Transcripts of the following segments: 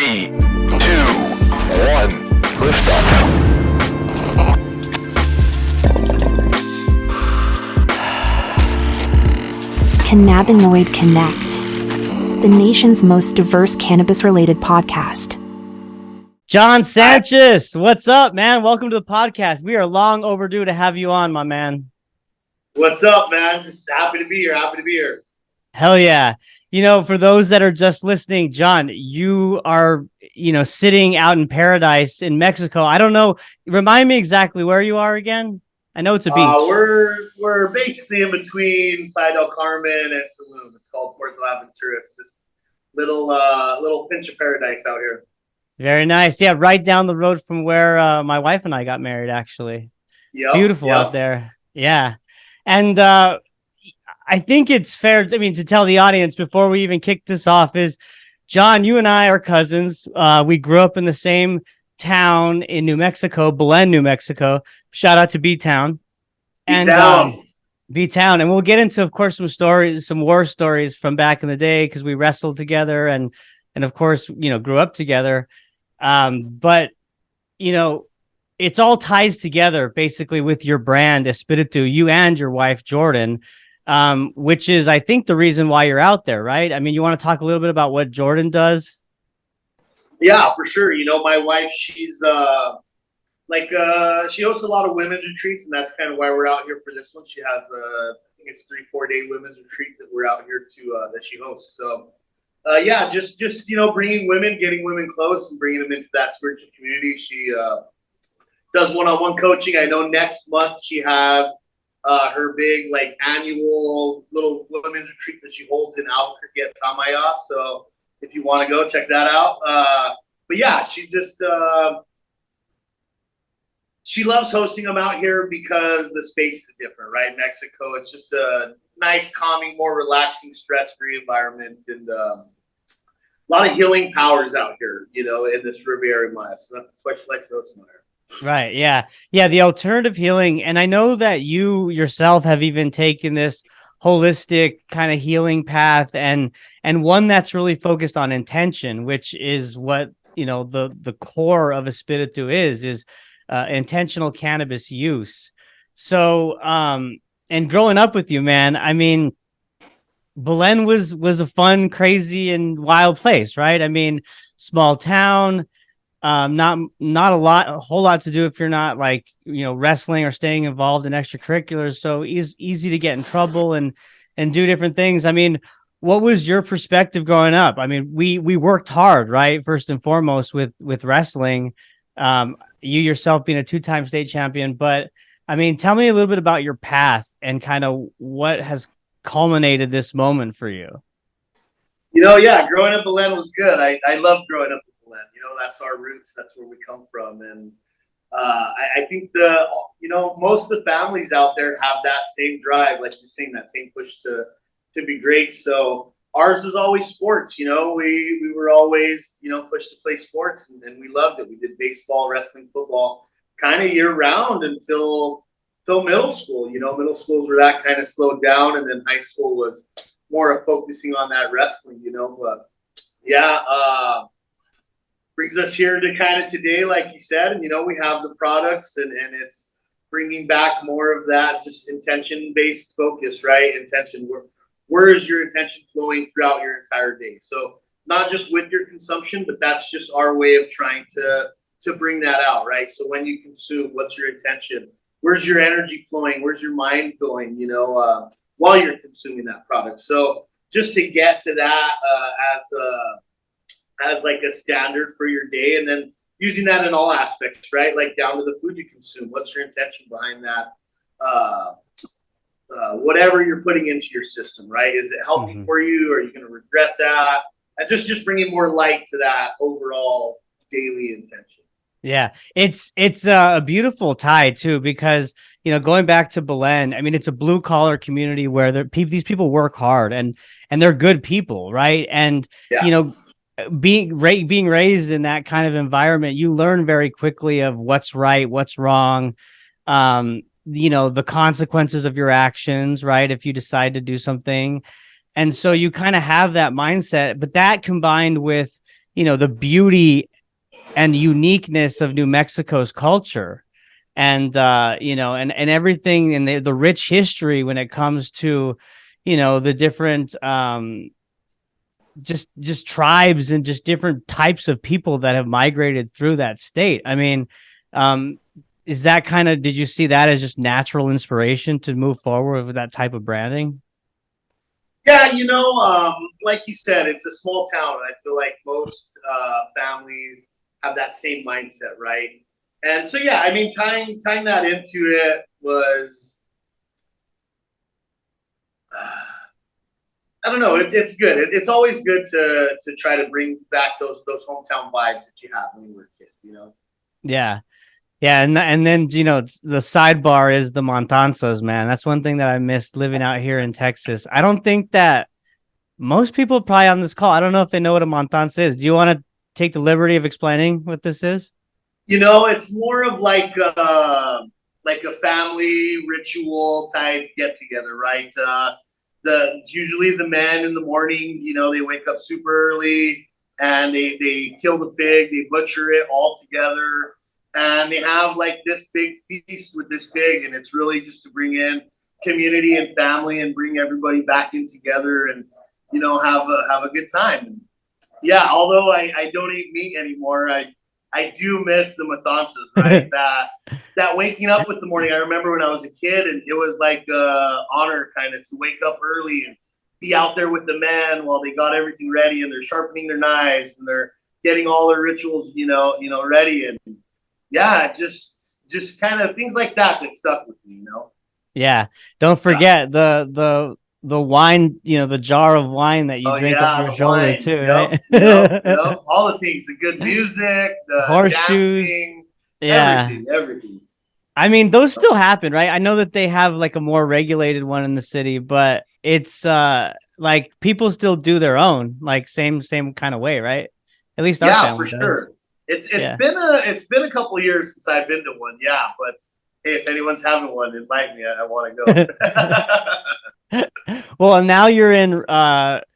3, 2, 1, liftoff. Cannabinoid Connect, the nation's most diverse cannabis-related podcast. Jon Sanchez, what's up, man? Welcome to the podcast. We are long overdue to have you on, my man. What's up, man? Just happy to be here. Hell yeah. You know, for those that are just listening, Jon, you are, sitting out in paradise in Mexico. I don't know. Remind me exactly where you are again. I know it's a beach. We're basically in between Playa del Carmen and Tulum. It's called Puerto Aventura. It's just little pinch of paradise out here. Very nice. Yeah, right down the road from where my wife and I got married, actually. Yep, Beautiful out there. Yeah. And I think it's fair, to tell the audience before we even kick this off is, Jon, you and I are cousins. We grew up in the same town in New Mexico, Belen, New Mexico. Shout out to B-Town. B-Town. And we'll get into, of course, some war stories from back in the day because we wrestled together and of course, grew up together. But it's all ties together basically with your brand, Espiritu, you and your wife, Jordan, which is, I think, the reason why you're out there, right? I mean, you want to talk a little bit about what Jordan does? Yeah, for sure. My wife, she's she hosts a lot of women's retreats, and that's kind of why we're out here for this one. She has I think it's 3-4 day women's retreat that we're out here to that she hosts. So just bringing women, getting women close, and bringing them into that spiritual community. She does one-on-one coaching. I know next month she has her big annual little women's retreat that she holds in Albuquerque at Tamaya. So if you want to go, check that out. But yeah, she just she loves hosting them out here because the space is different, right? Mexico, it's just a nice, calming, more relaxing, stress-free environment, and a lot of healing powers out here, in this Riviera Maya. So that's why she likes to host them out here. Right. Yeah. Yeah. The alternative healing. And I know that you yourself have even taken this holistic kind of healing path and one that's really focused on intention, which is what, the core of Espiritu is intentional cannabis use. So, and growing up with you, man, I mean, Belen was a fun, crazy, and wild place, right? I mean, small town, not a whole lot to do if you're not wrestling or staying involved in extracurriculars. So easy to get in trouble and do different things. I mean, what was your perspective growing up? I mean, we worked hard, right? First and foremost with wrestling, you yourself being a 2-time state champion, but I mean, tell me a little bit about your path and kind of what has culminated this moment for you. Growing up Belen was good. I loved growing up in Belen. That's our roots. That's where we come from. And I think most of the families out there have that same drive, like you're saying, that same push to be great. So ours was always sports. We were always, pushed to play sports, and we loved it. We did baseball, wrestling, football kind of year round until middle school. Middle schools were that kind of slowed down, and then high school was more of focusing on that wrestling, but yeah, brings us here to kind of today, like you said, and we have the products, and it's bringing back more of that just intention-based focus, right? Intention. Where is your intention flowing throughout your entire day? So not just with your consumption, but that's just our way of trying to bring that out, right? So when you consume, what's your intention? Where's your energy flowing? Where's your mind going? While you're consuming that product. So just to get to that as like a standard for your day, and then using that in all aspects, right? Like down to the food you consume. What's your intention behind that? Whatever you're putting into your system, right? Is it healthy for you? Are you going to regret that? And just bringing more light to that overall daily intention. Yeah, it's a beautiful tie too, because going back to Belen, I mean, it's a blue collar community where these people work hard and they're good people, right? And being raised in that kind of environment, you learn very quickly of what's right, what's wrong, the consequences of your actions, right? If you decide to do something. And so you kind of have that mindset, but that combined with the beauty and uniqueness of New Mexico's culture, and and everything, and the rich history when it comes to the different just tribes and just different types of people that have migrated through that state. I mean, is that did you see that as just natural inspiration to move forward with that type of branding? Yeah, like you said, it's a small town. I feel like most families have that same mindset, right? And so, yeah, I mean, tying that into it was, I don't know, it's good. It's always good to try to bring back those hometown vibes that you had when you were a kid. Yeah. Yeah, and then the sidebar is the montanzas, man. That's one thing that I missed living out here in Texas. I don't think that most people probably on this call, I don't know if they know what a montanza is. Do you want to take the liberty of explaining what this is? It's more of like a family ritual type get together, right? It's usually the men in the morning. They wake up super early and they kill the pig, they butcher it all together, and they have like this big feast with this pig, and it's really just to bring in community and family and bring everybody back in together and have a good time. Yeah, although I don't eat meat anymore, I do miss the matanzas, right? that waking up with the morning. I remember when I was a kid, and it was like honor kind of to wake up early and be out there with the men while they got everything ready and they're sharpening their knives and they're getting all their rituals, ready. And yeah, just kind of things like that stuck with me. Yeah, don't forget the wine, the jar of wine that you drink on your shoulder wine. too, Yep, right? yep. All the things, the good music, the Horseshoes. dancing, Yeah. everything. I mean, those still happen, right? I know that they have like a more regulated one in the city, but it's like people still do their own, like same kind of way, right? At least our family for does. sure. It's been a couple of years since I've been to one, yeah. But hey, if anyone's having one, invite me. I want to go. Well, now you're in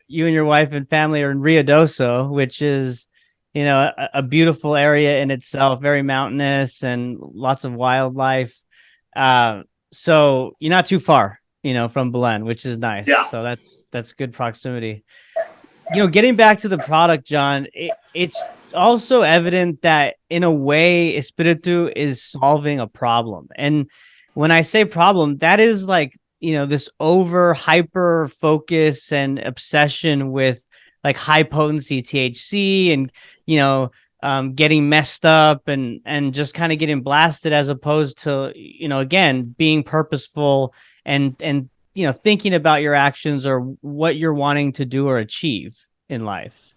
you and your wife and family are in Ruidoso, which is a beautiful area in itself, very mountainous and lots of wildlife. So you're not too far, from Belen, which is nice. Yeah. So that's good proximity. Getting back to the product, John, it's also evident that in a way, Espiritu is solving a problem. And when I say problem, that is like, this over hyper focus and obsession with like high potency THC and, getting messed up and just kind of getting blasted, as opposed to, again, being purposeful and thinking about your actions or what you're wanting to do or achieve in life.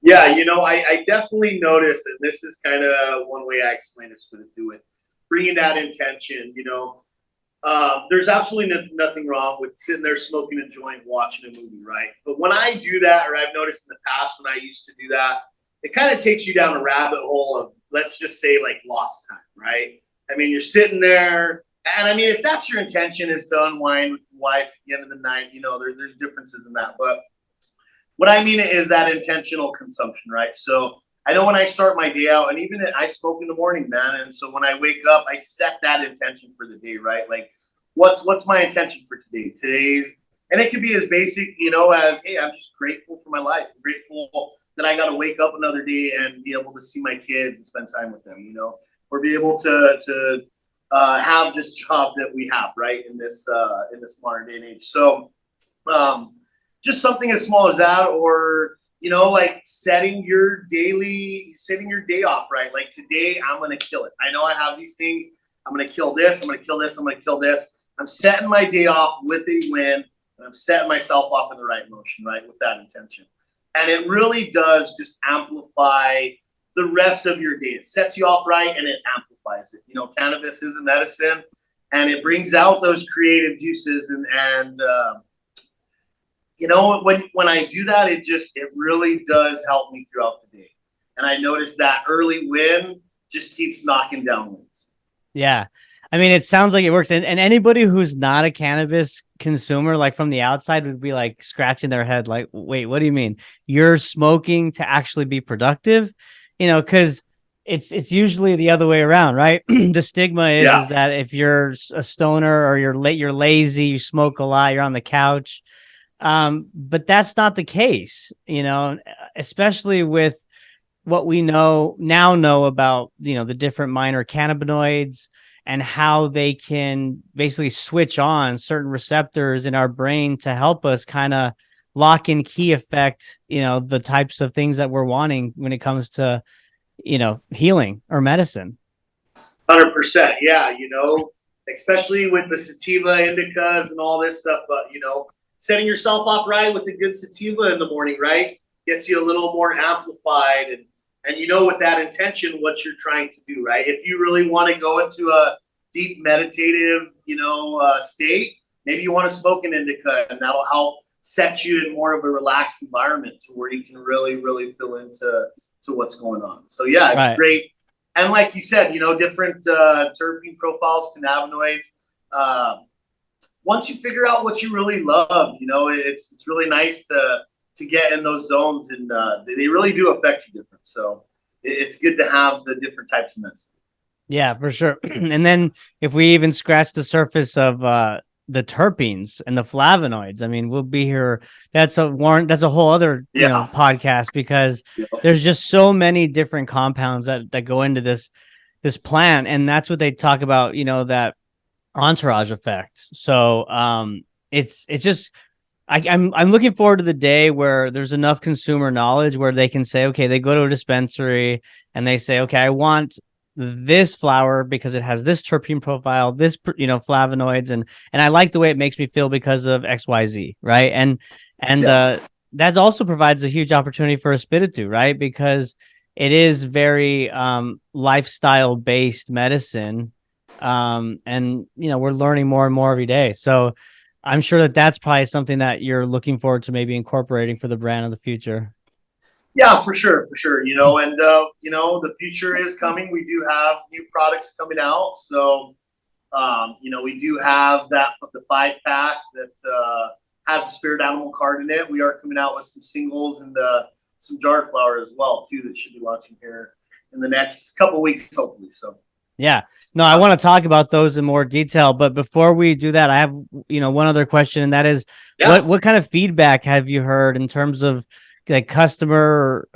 Yeah, I definitely noticed, and this is kind of one way I explain this to do it, bringing that intention. There's absolutely nothing wrong with sitting there smoking a joint, watching a movie, right? But when I do that, or I've noticed in the past when I used to do that, it kind of takes you down a rabbit hole of, let's just say, like lost time, right? I mean, you're sitting there, and I mean, if that's your intention is to unwind with your wife at the end of the night, there's differences in that. But what I mean is that intentional consumption, right? So I know when I start my day out, and even I smoke in the morning, man. And so when I wake up, I set that intention for the day, right? Like, what's my intention for today? And it could be as basic, as, hey, I'm just grateful for my life. I'm grateful that I got to wake up another day and be able to see my kids and spend time with them, or be able to have this job that we have, right, in this modern day and age. So just something as small as that, or like setting your day off, right? Like, today I'm gonna kill it. I know I have these things. I'm gonna kill this. I'm gonna kill this. I'm gonna kill this. I'm setting my day off with a win, and I'm setting myself off in the right motion, right, with that intention. And it really does just amplify the rest of your day. It sets you off right, and it amplifies it. Cannabis is a medicine, and it brings out those creative juices. And when I do that, it really does help me throughout the day. And I notice that early win just keeps knocking down wins. Yeah. I mean, it sounds like it works. And anybody who's not a cannabis consumer, like from the outside, would be like scratching their head, like, wait, what do you mean? You're smoking to actually be productive? Because it's usually the other way around, right? The stigma is that if you're a stoner or you're lazy, you smoke a lot, you're on the couch. But that's not the case, especially with what we know about, the different minor cannabinoids and how they can basically switch on certain receptors in our brain to help us kind of lock in key effect, the types of things that we're wanting when it comes to, healing or medicine. 100%. Yeah. Especially with the sativa indicas and all this stuff, but setting yourself up right with a good sativa in the morning, right? Gets you a little more amplified and with that intention, what you're trying to do, right? If you really want to go into a deep meditative, state, maybe you want to smoke an indica, and that'll help set you in more of a relaxed environment to where you can really, really feel into what's going on. So yeah, it's great. And like you said, different terpene profiles, cannabinoids. Once you figure out what you really love, it's really nice to get in those zones, and they really do affect you different. So it's good to have the different types of medicine. Yeah, for sure. And then if we even scratch the surface of the terpenes and the flavonoids, I mean, we'll be here. That's a whole other podcast, because there's just so many different compounds that go into this plant, and that's what they talk about. That entourage effect. So it's just. I'm looking forward to the day where there's enough consumer knowledge where they can say, okay, they go to a dispensary and they say, okay, I want this flower because it has this terpene profile, this, flavonoids, and I like the way it makes me feel because of XYZ, right? And that also provides a huge opportunity for Espiritu, right? Because it is very lifestyle based medicine, and we're learning more and more every day. So I'm sure that that's probably something that you're looking forward to maybe incorporating for the brand of the future. Yeah, for sure. And the future is coming. We do have new products coming out. So, we do have the 5-pack that has a spirit animal card in it. We are coming out with some singles and some jarred flower as well too, that should be launching here in the next couple weeks, hopefully. So. Yeah, no, I want to talk about those in more detail, but before we do that, I have, one other question, and that is, what kind of feedback have you heard in terms of like customer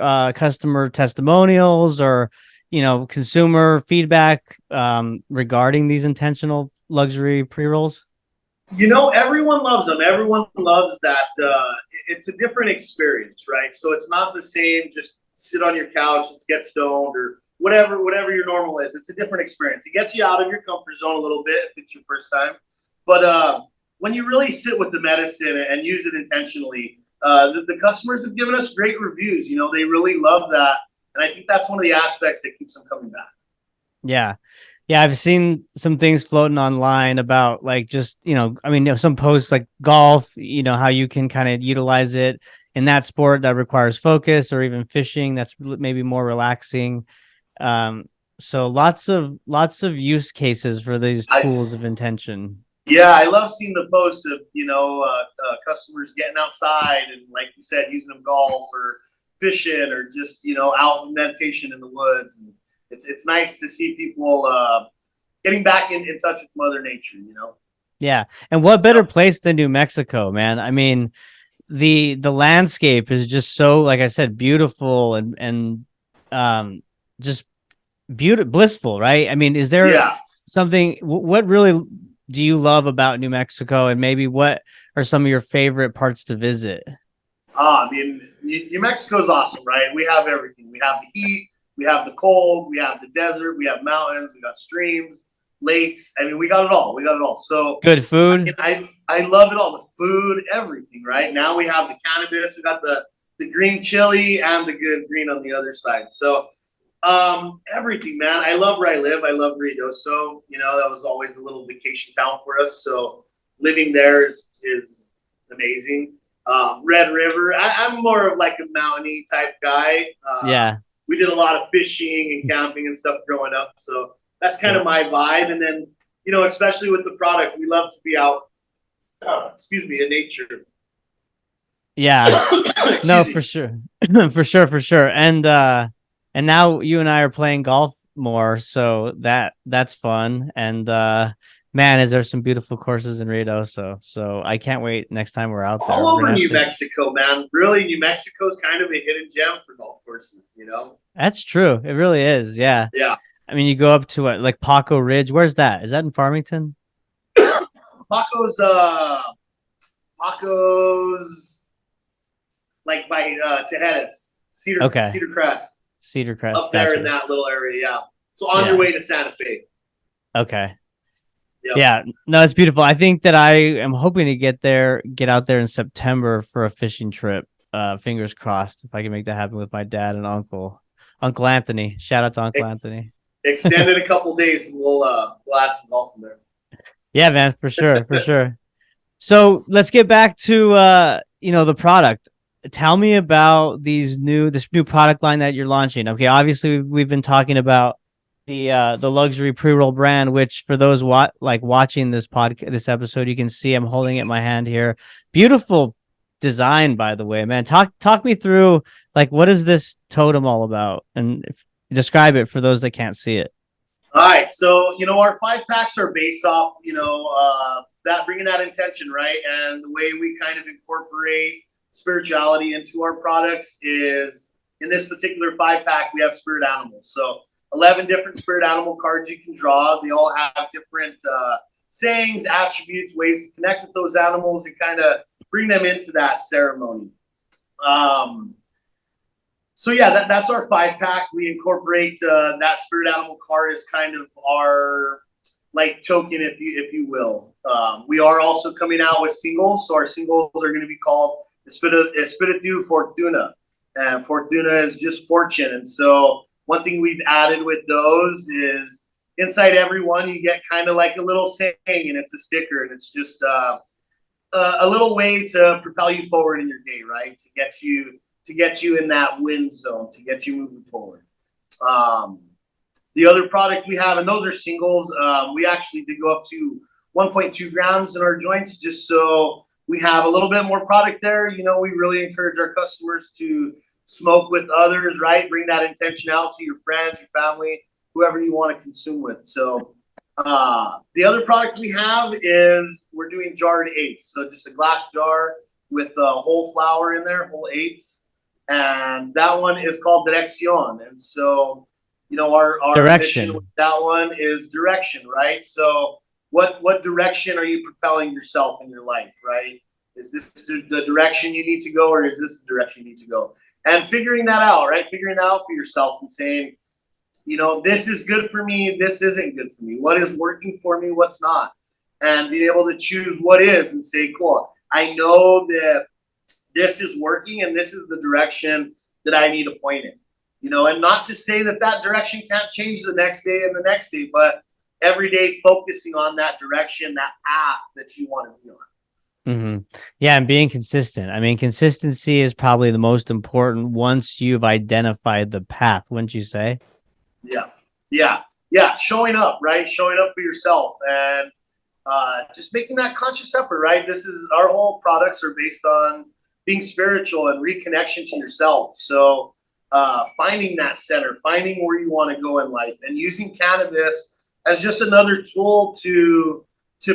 testimonials or, consumer feedback regarding these intentional luxury pre-rolls? Everyone loves them. Everyone loves that. It's a different experience, right? So it's not the same, just sit on your couch, let's get stoned, or whatever your normal is. It's a different experience. It gets you out of your comfort zone a little bit if it's your first time. But when you really sit with the medicine and use it intentionally, the customers have given us great reviews. They really love that. And I think that's one of the aspects that keeps them coming back. Yeah. Yeah, I've seen some things floating online about like just, some posts like golf, how you can kind of utilize it in that sport that requires focus, or even fishing that's maybe more relaxing. So lots of use cases for these tools of intention. Yeah, I love seeing the posts of customers getting outside and, like you said, using them golf or fishing or just out in meditation in the woods. And it's nice to see people getting back in touch with Mother Nature. Yeah, and what better place than New Mexico, man? I mean, the landscape is just so, like I said, beautiful and just blissful, right? I mean, is there something, what really do you love about New Mexico, and maybe what are some of your favorite parts to visit? I mean, New Mexico is awesome, right? We have everything. We have the heat, we have the cold, we have the desert, we have mountains, we got streams, lakes. I mean, we got it all. So good food. I love it all. The food, everything, right? Now we have the cannabis, we got the green chili and the good green on the other side. So everything, man. I love where I live. I love Ruidoso. That was always a little vacation town for us. So living there is amazing. Red River. I'm more of like a mountainy type guy. We did a lot of fishing and camping and stuff growing up. So that's kind of my vibe. And then, especially with the product, we love to be out, in nature. Yeah. No, Excuse me. for sure. For sure. And now you and I are playing golf more, so that's fun. And man, is there some beautiful courses in Rio, so I can't wait next time we're out there. All We're over gonna have New to. Mexico, man. Really, New Mexico is kind of a hidden gem for golf courses, That's true. It really is. Yeah. Yeah. I mean, you go up to like Paco Ridge. Where's that? Is that in Farmington? Paco's like by Tejedas, Okay. Cedar Crest, Cedar Crest. up there in Gotcha. that little area. Yeah. So on Yeah. your way to Santa Fe. Okay. Yep. Yeah. No, it's beautiful. I think that I am hoping to get out there in September for a fishing trip. Fingers crossed if I can make that happen with my dad and Uncle Anthony. Shout out to Uncle Anthony. Extend it a couple days and we'll add some golf in there. Yeah, man, for sure, for sure. So let's get back to the product. Tell me about this new product line that you're launching. Okay, obviously we've been talking about the luxury pre-roll brand, which for those watching this episode, you can see I'm holding it in my hand here. Beautiful design, by the way, man. Talk me through what is this totem all about, and describe it for those that can't see it. All right, so our 5-packs are based off that bringing that intention, right? And the way we kind of incorporate spirituality into our products is in this particular 5-pack we have spirit animals. So 11 different spirit animal cards you can draw. They all have different sayings, attributes, ways to connect with those animals and kind of bring them into that ceremony. So yeah, that's our 5-pack. We incorporate that spirit animal card as kind of our token, if you will. We are also coming out with singles. So our singles are going to be called Espiritu Fortuna, and Fortuna is just fortune. And so one thing we've added with those is inside every one you get kind of like a little saying, and it's a sticker, and it's just a little way to propel you forward in your day, right? To get you in that win zone, to get you moving forward. The other product we have, and those are singles, we actually did go up to 1.2 grams in our joints just so we have a little bit more product there. We really encourage our customers to smoke with others, right? Bring that intention out to your friends, your family, whoever you want to consume with. So the other product we have is we're doing jarred eighths. So just a glass jar with whole flower in there, whole eighths. And that one is called Dirección. And so, our mission with that one is direction, right? So what direction are you propelling yourself in your life, right? Is this the direction you need to go, or is this the direction you need to go? And figuring that out, right? Figuring that out for yourself and saying, this is good for me, this isn't good for me. What is working for me, what's not? And being able to choose what is and say, cool, I know that this is working and this is the direction that I need to point in. And not to say that direction can't change the next day and the next day, but every day focusing on that direction, that path that you want to be on. Mm-hmm. Yeah, and being consistent. I mean, consistency is probably the most important once you've identified the path, wouldn't you say? Yeah. Showing up, right? Showing up for yourself and just making that conscious effort, right? This is our whole products are based on being spiritual and reconnection to yourself. So finding that center, finding where you want to go in life, and using cannabis as just another tool to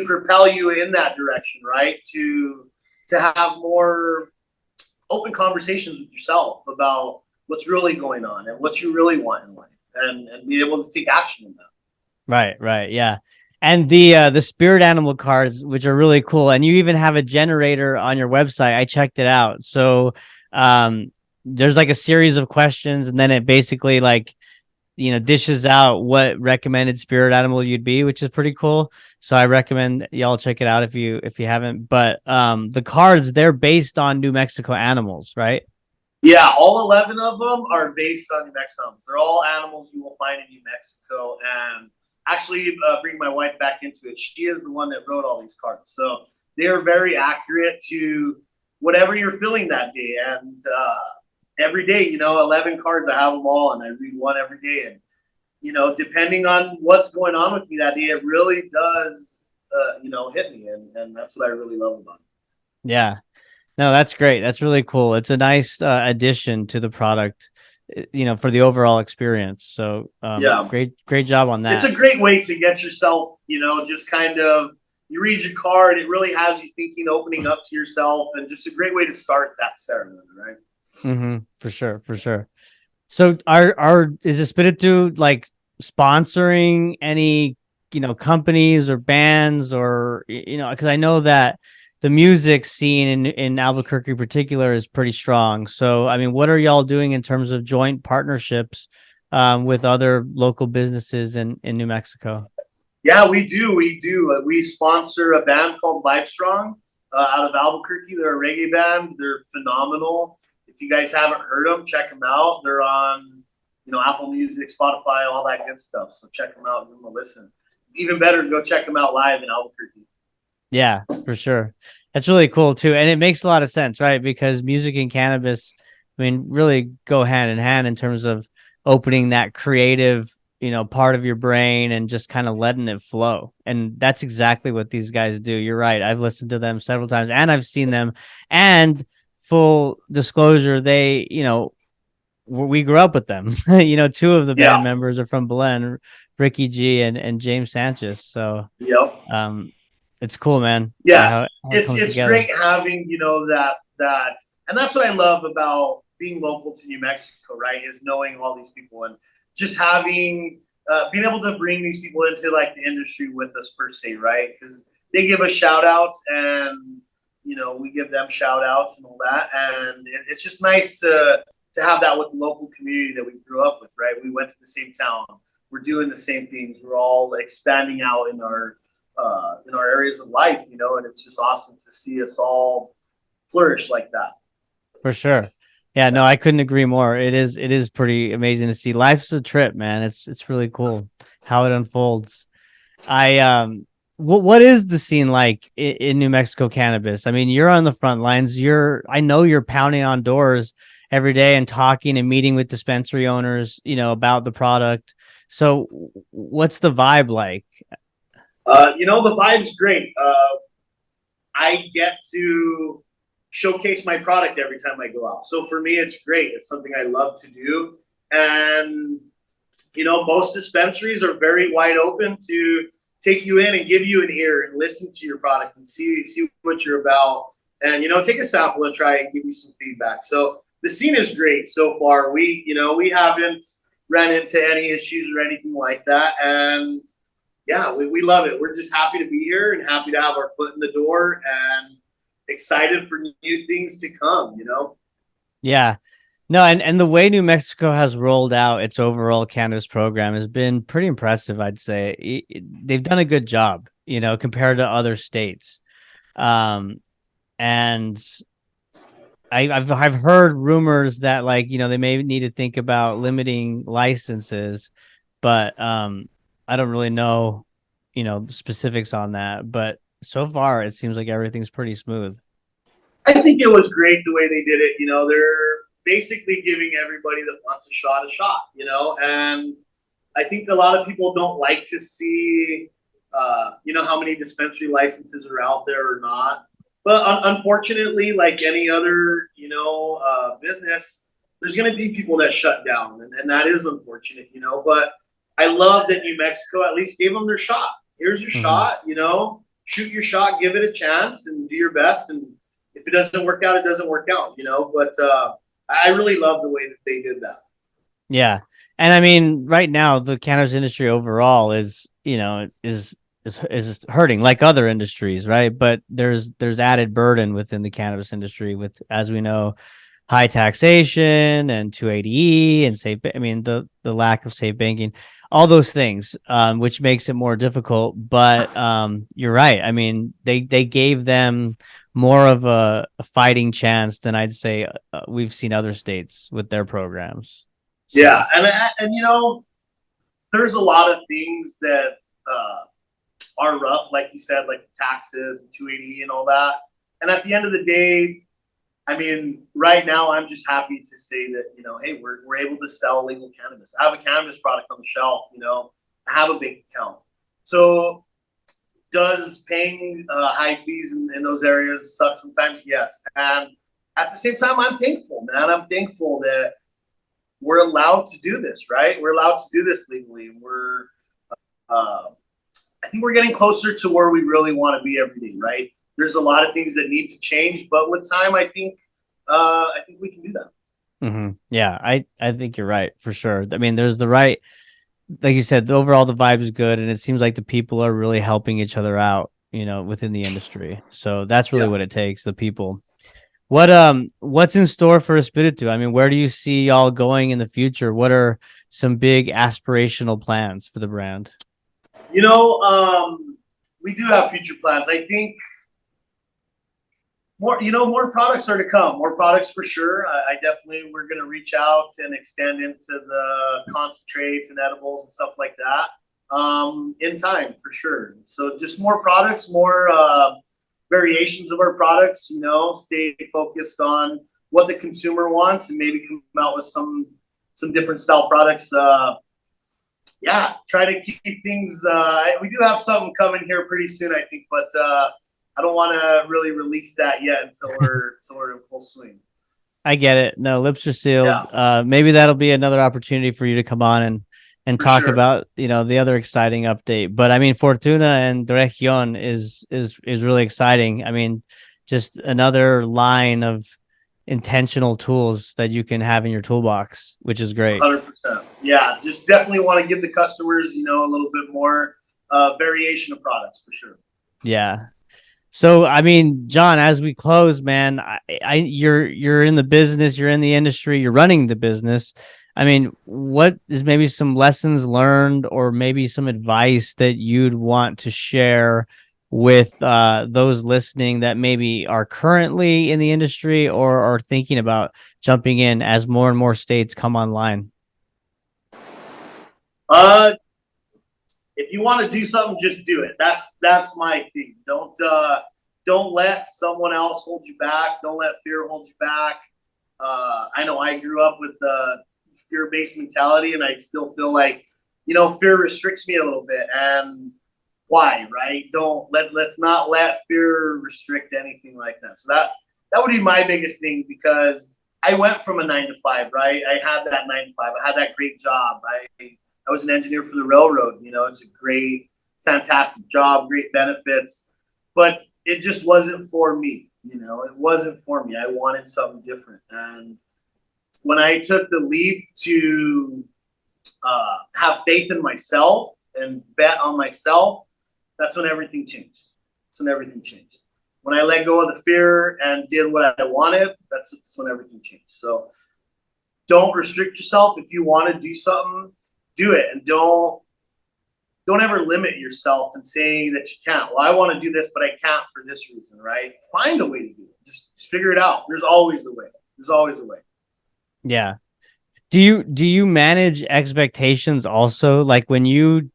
propel you in that direction, right? To have more open conversations with yourself about what's really going on and what you really want in life, and be able to take action in that. Right, yeah. And the spirit animal cards, which are really cool, and you even have a generator on your website. I checked it out. So there's a series of questions, and then it basically dishes out what recommended spirit animal you'd be, which is pretty cool. So I recommend y'all check it out if you haven't. But the cards, they're based on New Mexico animals, right? Yeah, all 11 of them are based on New Mexico animals. They're all animals you will find in New Mexico. And actually, bring my wife back into it. She is the one that wrote all these cards. So they are very accurate to whatever you're feeling that day. And every day, 11 cards, I have them all, and I read one every day. And, depending on what's going on with me that day, it really does, hit me. And that's what I really love about it. Yeah. No, that's great. That's really cool. It's a nice addition to the product, for the overall experience. So Yeah. great job on It's that. a great way to get yourself, just kind of, you read your card, it really has you thinking, opening up to yourself, and just a great way to start that ceremony, right? Mm-hmm. For sure. For sure. So is Espiritu like sponsoring any, companies or bands or, because I know that the music scene in Albuquerque in particular is pretty strong. So, I mean, what are y'all doing in terms of joint partnerships with other local businesses in New Mexico? Yeah, we do. We do. We sponsor a band called Livestrong out of Albuquerque. They're a reggae band. They're phenomenal. If you guys haven't heard them, check them out. They're on, Apple Music, Spotify, all that good stuff. So check them out and give them a listen. Even better, go check them out live in Albuquerque. Yeah, for sure. That's really cool too. And it makes a lot of sense, right? Because music and cannabis, I mean, really go hand in hand in terms of opening that creative, part of your brain and just kind of letting it flow. And that's exactly what these guys do. You're right. I've listened to them several times and I've seen them. And full disclosure, they, we grew up with them. Two of the band members are from Belen, Ricky G and James Sanchez. So, yep. It's cool, man. Yeah, how it's great having that, and that's what I love about being local to New Mexico, right? Is knowing all these people and just having being able to bring these people into like the industry with us per se, right? Because they give us shout outs and we give them shout outs and all that, and it's just nice to have that with the local community that we grew up with, right? We went to the same town, we're doing the same things, we're all expanding out in our areas of life, and it's just awesome to see us all flourish like that. For sure. Yeah, no, I couldn't agree more. It is pretty amazing to see. Life's a trip, man. It's really cool how it unfolds. What is the scene like in New Mexico cannabis? I mean, you're on the front lines. I know you're pounding on doors every day and talking and meeting with dispensary owners, about the product. So what's the vibe like? The vibe's great. I get to showcase my product every time I go out. So for me, it's great. It's something I love to do. And, most dispensaries are very wide open to take you in and give you an ear and listen to your product and see what you're about. And, take a sample and try and give you some feedback. So the scene is great so far. We haven't ran into any issues or anything like that. And yeah, we love it. We're just happy to be here and happy to have our foot in the door and excited for new things to come, Yeah. No, and the way New Mexico has rolled out its overall cannabis program has been pretty impressive, I'd say. They've done a good job, compared to other states. And I've heard rumors that they may need to think about limiting licenses, but I don't really know, the specifics on that, but so far it seems like everything's pretty smooth. I think it was great the way they did it. They're basically giving everybody that wants a shot, and I think a lot of people don't like to see, how many dispensary licenses are out there or not. But unfortunately, like any other, business, there's going to be people that shut down, and that is unfortunate, But I love that New Mexico at least gave them their shot. Here's your shot, shoot your shot, give it a chance, and do your best. And if it doesn't work out, it doesn't work out, But I really love the way that they did that. Yeah, and I mean, right now the cannabis industry overall is hurting like other industries, right? But there's added burden within the cannabis industry with, as we know, high taxation and 280E and safe. I mean, the lack of safe banking, all those things, which makes it more difficult. But you're right. I mean, they gave them more of a fighting chance than I'd say we've seen other states with their programs. So. Yeah, and there's a lot of things that are rough, like you said, like the taxes and 280 and all that. And at the end of the day, I mean, right now I'm just happy to say that, hey, we're able to sell legal cannabis. I have a cannabis product on the shelf, I have a bank account. So does paying high fees in those areas suck sometimes? Yes. And at the same time, I'm thankful, man. I'm thankful that we're allowed to do this, right? We're allowed to do this legally. I think we're getting closer to where we really want to be every day, right? There's a lot of things that need to change, but with time, I think we can do that. Mm-hmm. Yeah, I think you're right for sure. I mean, there's the right, like you said, overall the vibe is good, and it seems like the people are really helping each other out, within the industry. So that's really what it takes, the people. What's in store for Espiritu? I mean, where do you see y'all going in the future? What are some big aspirational plans for the brand? We do have future plans. I think more products are to come. More products for sure. I definitely, we're going to reach out and extend into the concentrates and edibles and stuff like that in time for sure. So just more products, more variations of our products, stay focused on what the consumer wants and maybe come out with some different style products. Try to keep things. We do have something coming here pretty soon, I think, but I don't want to really release that yet until we're in full swing. I get it. No, lips are sealed. Yeah. Maybe that'll be another opportunity for you to come on and For talk sure. about, the other exciting update. But I mean, Fortuna and Región is really exciting. I mean, just another line of intentional tools that you can have in your toolbox, which is great. 100%. Yeah, just definitely want to give the customers, a little bit more variation of products for sure. Yeah. So, I mean, John, as we close, man, you're in the business, you're in the industry, you're running the business. I mean, what is maybe some lessons learned or maybe some advice that you'd want to share with those listening that maybe are currently in the industry or are thinking about jumping in as more and more states come online? If you want to do something, just do it. That's my thing. Don't let someone else hold you back. Don't let fear hold you back. I know I grew up with the fear-based mentality, and I still feel like, fear restricts me a little bit. And why, right? Let's not let fear restrict anything like that. So that would be my biggest thing, because I went from a 9 to 5, right? I had that 9 to 5. I had that great job. I was an engineer for the railroad. It's a great, fantastic job, great benefits, but it just wasn't for me. It wasn't for me. I wanted something different. And when I took the leap to have faith in myself and bet on myself, that's when everything changed. When I let go of the fear and did what I wanted, that's when everything changed. So don't restrict yourself. If you want to do something, do it. And don't ever limit yourself and saying that you can't. Well, I want to do this, but I can't for this reason, right? Find a way to do it. Just figure it out. There's always a way. Yeah. Do you manage expectations also? Like when you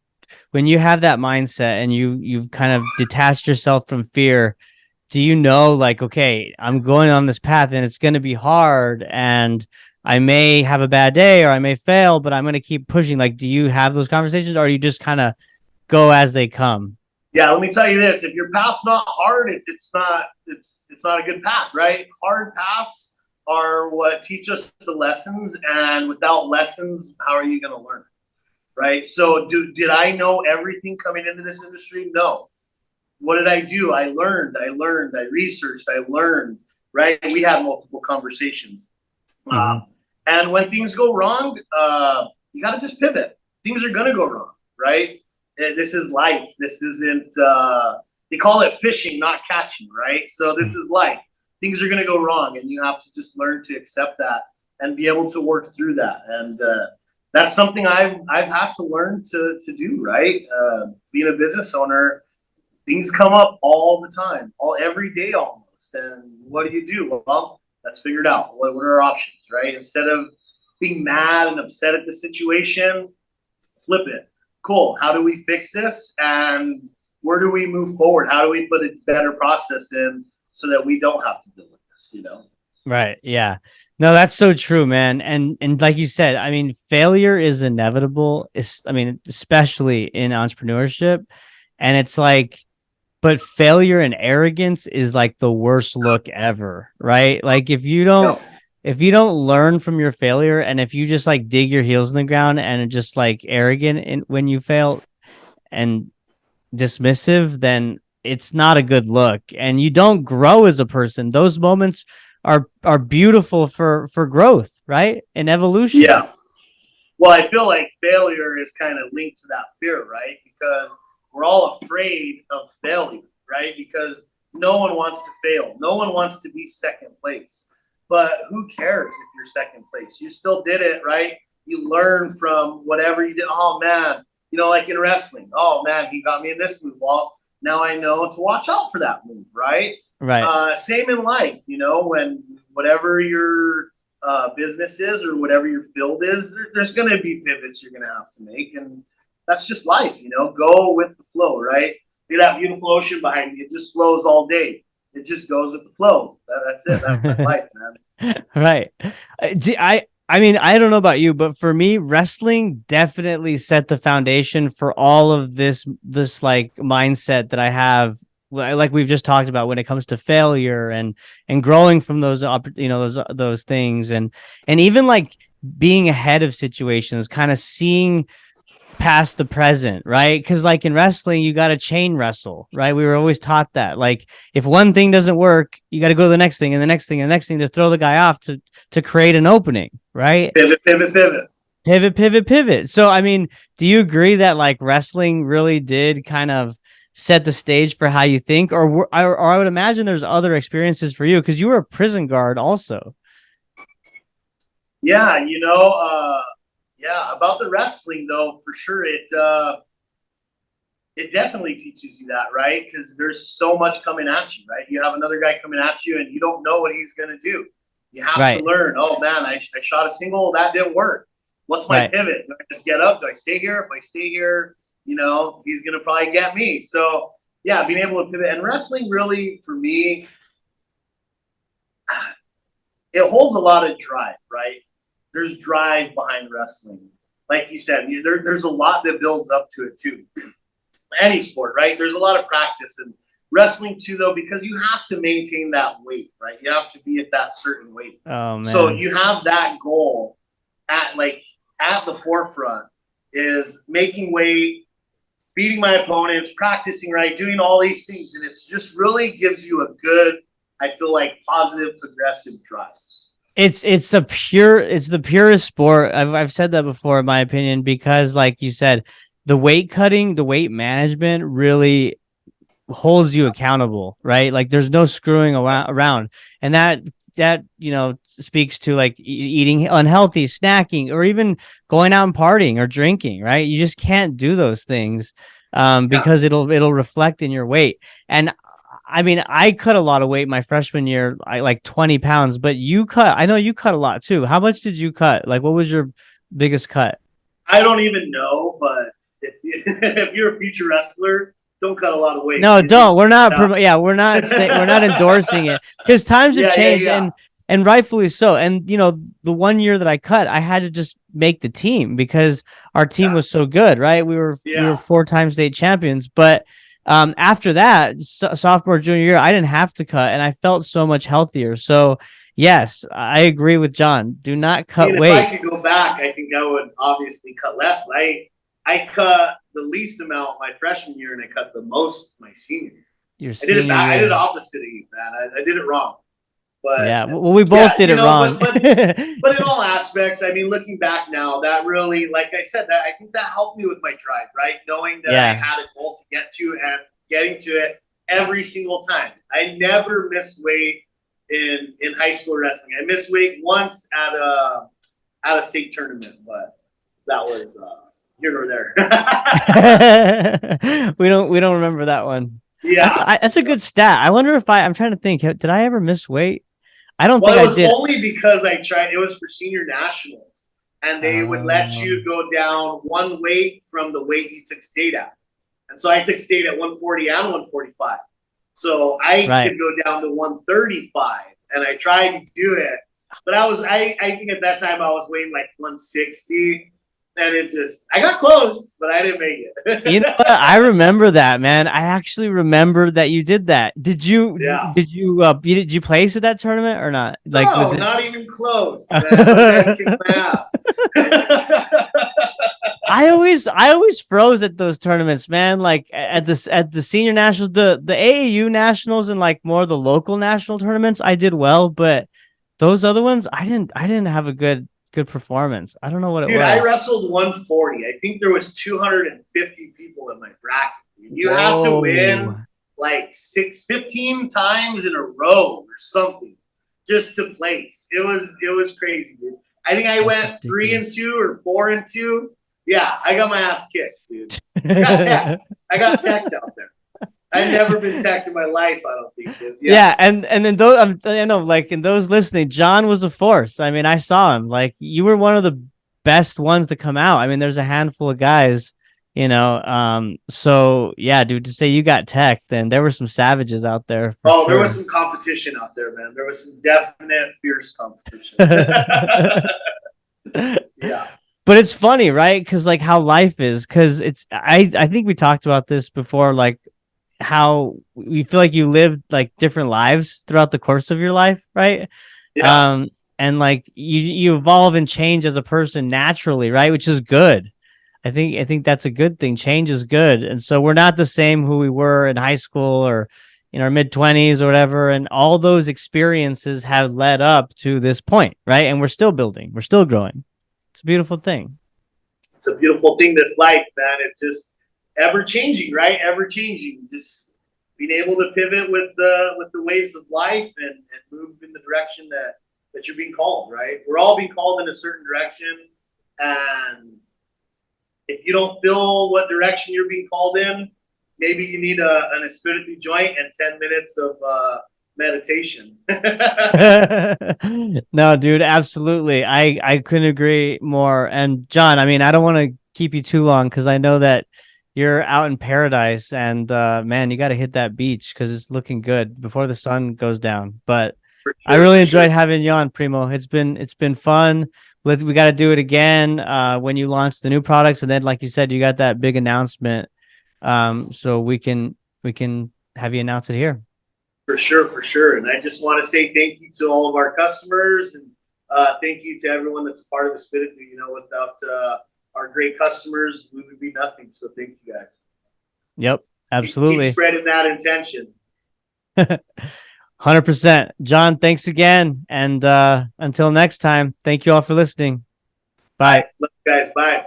have that mindset and you've kind of detached yourself from fear, do you know, like, okay, I'm going on this path and it's going to be hard and I may have a bad day or I may fail, but I'm going to keep pushing. Like, do you have those conversations or you just kind of go as they come? Yeah, let me tell you this: if your path's not hard, it's not a good path, right? Hard paths are what teach us the lessons, and without lessons, how are you going to learn, right? So, did I know everything coming into this industry? No. What did I do? I learned. I researched. I learned. Right? We had multiple conversations. And when things go wrong, you got to just pivot. Things are going to go wrong, right? This is life. This isn't, they call it fishing, not catching, right? So this is life. Things are going to go wrong, and you have to just learn to accept that and be able to work through that. And that's something I've had to learn to do, right? Being a business owner, things come up all the time, every day almost. And what do? Well, let's figure it out. What are our options, right? Instead of being mad and upset at the situation, flip it. Cool. How do we fix this? And where do we move forward? How do we put a better process in so that we don't have to deal with this, Right. Yeah. No, that's so true, man. And like you said, I mean, failure is inevitable. I mean, especially in entrepreneurship. And it's like, but failure and arrogance is like the worst look ever, right? Like if you don't learn from your failure, and if you just like dig your heels in the ground and are just like arrogant when you fail and dismissive, then it's not a good look, and you don't grow as a person. Those moments are beautiful for growth, right? And evolution. Yeah. Well, I feel like failure is kind of linked to that fear, right? Because we're all afraid of failure, right? Because no one wants to fail. No one wants to be second place. But who cares if you're second place? You still did it, right? You learn from whatever you did. Oh, man. Like in wrestling. Oh, man, he got me in this move. Well, now I know to watch out for that move, right? Right. Same in life, when whatever your business is or whatever your field is, there's going to be pivots you're going to have to make. And that's just life, go with the flow, right? Look at that beautiful ocean behind you. It just flows all day. It just goes with the flow. That's it. That's life, man. Right. I mean, I don't know about you, but for me, wrestling definitely set the foundation for all of this like mindset that I have, like we've just talked about, when it comes to failure and growing from those those things, and even like being ahead of situations, kind of seeing past the present, right? Because like in wrestling, you got to chain wrestle, right? We were always taught that, like, if one thing doesn't work, you got to go to the next thing and the next thing and the next thing to throw the guy off to create an opening, right? Pivot. So I mean, do you agree that like wrestling really did kind of set the stage for how you think? Or I would imagine there's other experiences for you, because you were a prison guard also. Yeah, yeah, about the wrestling though, for sure, it definitely teaches you that, right? Because there's so much coming at you, right? You have another guy coming at you, and you don't know what he's going to do. You have to learn. Oh man, I shot a single, that didn't work. What's my pivot? Do I just get up? Do I stay here? If I stay here, he's going to probably get me. So yeah, being able to pivot. And wrestling really, for me, it holds a lot of drive, right? There's drive behind wrestling. Like you said, there's a lot that builds up to it too. Any sport, right? There's a lot of practice, and wrestling too, though, because you have to maintain that weight, right? You have to be at that certain weight. Oh man. So you have that goal at the forefront, is making weight, beating my opponents, practicing right, doing all these things, and it's just really gives you a good, I feel like, positive, progressive drive. It's the purest sport. I've said that before, in my opinion, because like you said, the weight cutting, the weight management really holds you accountable, right? Like there's no screwing around. And that speaks to like eating unhealthy, snacking, or even going out and partying or drinking, right? You just can't do those things because it'll reflect in your weight. And I mean, I cut a lot of weight my freshman year, like 20 pounds, but I know you cut a lot too. How much did you cut? Like, what was your biggest cut? I don't even know, but if you're a future wrestler, don't cut a lot of weight. No, don't. We're not. We're not saying, we're not endorsing it, because times have changed, and rightfully so. And the 1 year that I cut, I had to just make the team because our team was so good, right? We were 4-time state champions, but after that, sophomore, junior year, I didn't have to cut, and I felt so much healthier. So yes, I agree with John. Do not cut weight. If I could go back, I think I would obviously cut less, but I cut the least amount my freshman year, and I cut the most my senior year. I did it opposite of you, man. I did it wrong. But yeah, well, we both did it wrong. But in all aspects, I mean, looking back now, that really, like I said, that I think that helped me with my drive, right? Knowing that I had a goal to get to and getting to it every single time. I never missed weight in high school wrestling. I missed weight once at a state tournament, but that was here or there. we don't remember that one. Yeah, that's a good stat. I wonder if I'm trying to think. Did I ever miss weight? I don't think I did. It was only because I tried. It was for senior nationals, and they would let you go down one weight from the weight you took state at. And so I took state at 140 and 145. So I could go down to 135 and I tried to do it, but I think at that time I was weighing like 160, and I got close, but I didn't make it. You know what? I remember that, man. I actually remember that you did that. Did you? Yeah. Did you place at that tournament or not? Like, No, was it... not even close. Man. Man kicked my ass. I always froze at those tournaments, man. Like at the senior nationals, the AAU nationals, and like more of the local national tournaments, I did well, but those other ones, I didn't have a good performance. I don't know what it was. I wrestled 140. I think there was 250 people in my bracket. You had to win like 15 times in a row or something just to place. It was crazy, dude. I think I went 3-2 or 4-2. Yeah, I got my ass kicked, dude. I got teched out there. I've never been teched in my life, I don't think, dude. Yeah, and then those, I know, like, in those listening, John was a force. I mean, I saw him. Like, you were one of the best ones to come out. I mean, there's a handful of guys, you know. So yeah, dude, to say you got teched, then there were some savages out there. Oh, sure. There was some competition out there, man. There was some definite fierce competition. Yeah. But it's funny, right? Because like how life is, because I think we talked about this before, like how you feel like you lived like different lives throughout the course of your life, right? Yeah. And like you evolve and change as a person naturally, right? Which is good. I think that's a good thing. Change is good. And so we're not the same who we were in high school or in our mid-20s or whatever. And all those experiences have led up to this point, right? And we're still building, we're still growing. It's a beautiful thing. It's a beautiful thing, this life, man. It's just ever changing, right? Ever changing. Just being able to pivot with the waves of life and move in the direction that you're being called, right? We're all being called in a certain direction. And if you don't feel what direction you're being called in, maybe you need an Espiritu joint and 10 minutes of meditation. No, dude, absolutely. I couldn't agree more. And John, I mean, I don't want to keep you too long because I know that you're out in paradise and man, you got to hit that beach because it's looking good before the sun goes down. But sure, I really enjoyed having you on, Primo. It's been fun. We got to do it again when you launch the new products, and then, like you said, you got that big announcement, so we can have you announce it here. For sure. And I just want to say thank you to all of our customers, and thank you to everyone that's a part of Espiritu. You know, without our great customers, we would be nothing. So thank you guys. Yep, absolutely. Keep spreading that intention. 100%. John, thanks again. And until next time, thank you all for listening. Bye. Love you guys. Bye.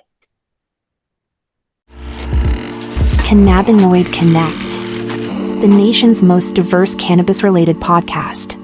Cannabinoid Connect, the nation's most diverse cannabis-related podcast.